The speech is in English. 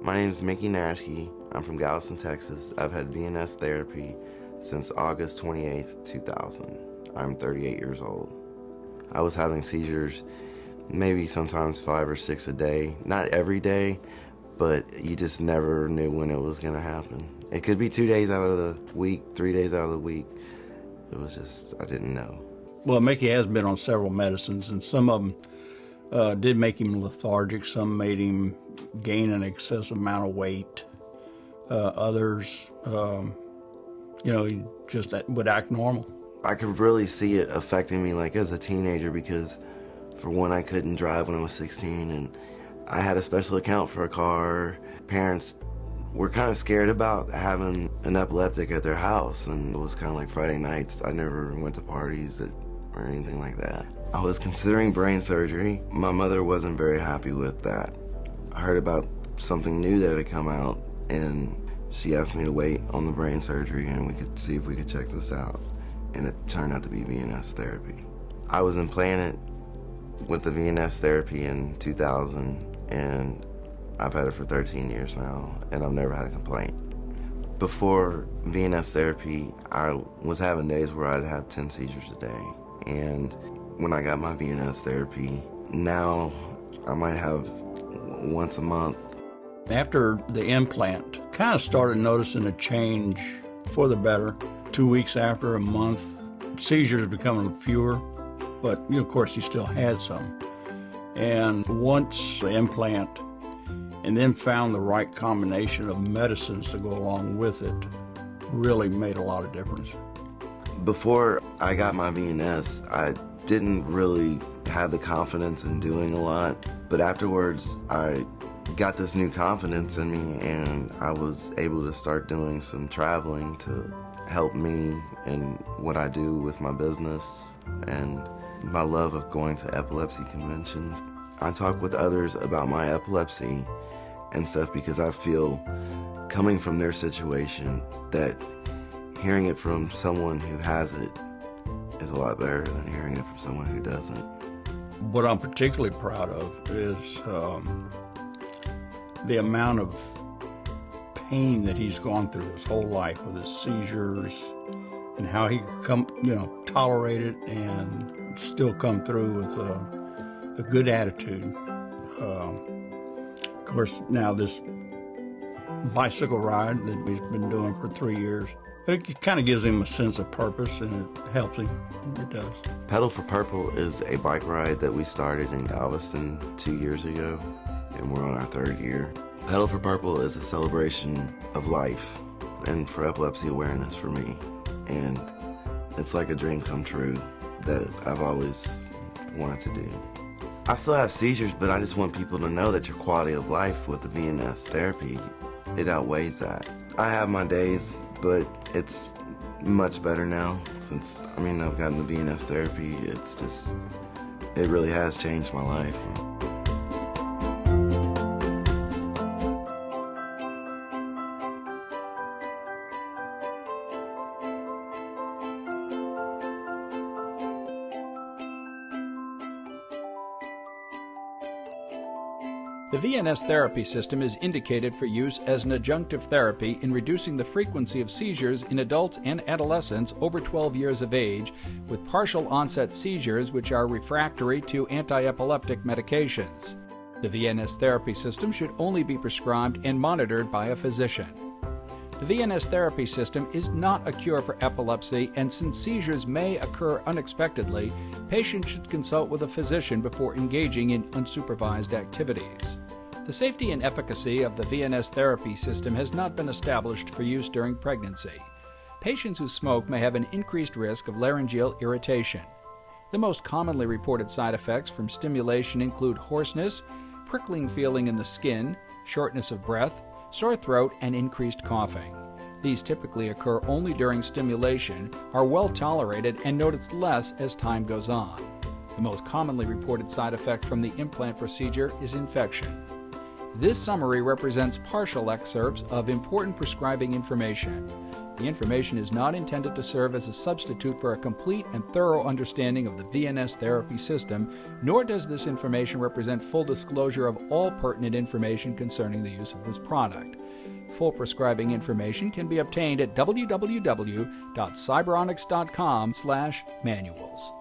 My name is Mickey Nashke. I'm from Galveston, Texas. I've had VNS therapy since August 28th, 2000. I'm 38 years old. I was having seizures maybe sometimes 5 or 6 a day. Not every day, but you just never knew when it was going to happen. It could be 2 days out of the week, 3 days out of the week. It was just, I didn't know. Well, Mickey has been on several medicines, and some of them did make him lethargic. Some made him gain an excessive amount of weight. Others, he just would act normal. I could really see it affecting me like as a teenager because for one, I couldn't drive when I was 16 and I had a special account for a car. Parents were kind of scared about having an epileptic at their house, and it was kind of like Friday nights. I never went to parties or anything like that. I was considering brain surgery. My mother wasn't very happy with that. I heard about something new that had come out and she asked me to wait on the brain surgery and we could see if we could check this out. And it turned out to be VNS therapy. I was implanted with the VNS therapy in 2000 and I've had it for 13 years now and I've never had a complaint. Before VNS therapy, I was having days where I'd have 10 seizures a day. And when I got my VNS therapy, now I might have once a month. After the implant, kind of started noticing a change for the better. 2 weeks after, a month, seizures becoming fewer, but of course he still had some. And once the implant, and then found the right combination of medicines to go along with it, really made a lot of difference. Before I got my VNS, I didn't really have the confidence in doing a lot, but afterwards I got this new confidence in me and I was able to start doing some traveling to help me in what I do with my business and my love of going to epilepsy conventions. I talk with others about my epilepsy and stuff because I feel, coming from their situation, that hearing it from someone who has it is a lot better than hearing it from someone who doesn't. What I'm particularly proud of is the amount of pain that he's gone through his whole life with his seizures and how he could tolerate it and still come through with a good attitude. Of course, now this bicycle ride that he's been doing for 3 years, it kind of gives him a sense of purpose and it helps him. It does. Pedal for Purple is a bike ride that we started in Galveston 2 years ago, and we're on our 3rd year. Pedal for Purple is a celebration of life and for epilepsy awareness for me. And it's like a dream come true that I've always wanted to do. I still have seizures, but I just want people to know that your quality of life with the VNS therapy, it outweighs that. I have my days, but it's much better now since, I've gotten the VNS therapy. It really has changed my life. The VNS therapy system is indicated for use as an adjunctive therapy in reducing the frequency of seizures in adults and adolescents over 12 years of age with partial onset seizures which are refractory to anti-epileptic medications. The VNS therapy system should only be prescribed and monitored by a physician. The VNS therapy system is not a cure for epilepsy, and since seizures may occur unexpectedly, patients should consult with a physician before engaging in unsupervised activities. The safety and efficacy of the VNS therapy system has not been established for use during pregnancy. Patients who smoke may have an increased risk of laryngeal irritation. The most commonly reported side effects from stimulation include hoarseness, prickling feeling in the skin, shortness of breath, sore throat, and increased coughing. These typically occur only during stimulation, are well tolerated, and noticed less as time goes on. The most commonly reported side effect from the implant procedure is infection. This summary represents partial excerpts of important prescribing information. The information is not intended to serve as a substitute for a complete and thorough understanding of the VNS therapy system, nor does this information represent full disclosure of all pertinent information concerning the use of this product. Full prescribing information can be obtained at www.cyberonics.com/manuals.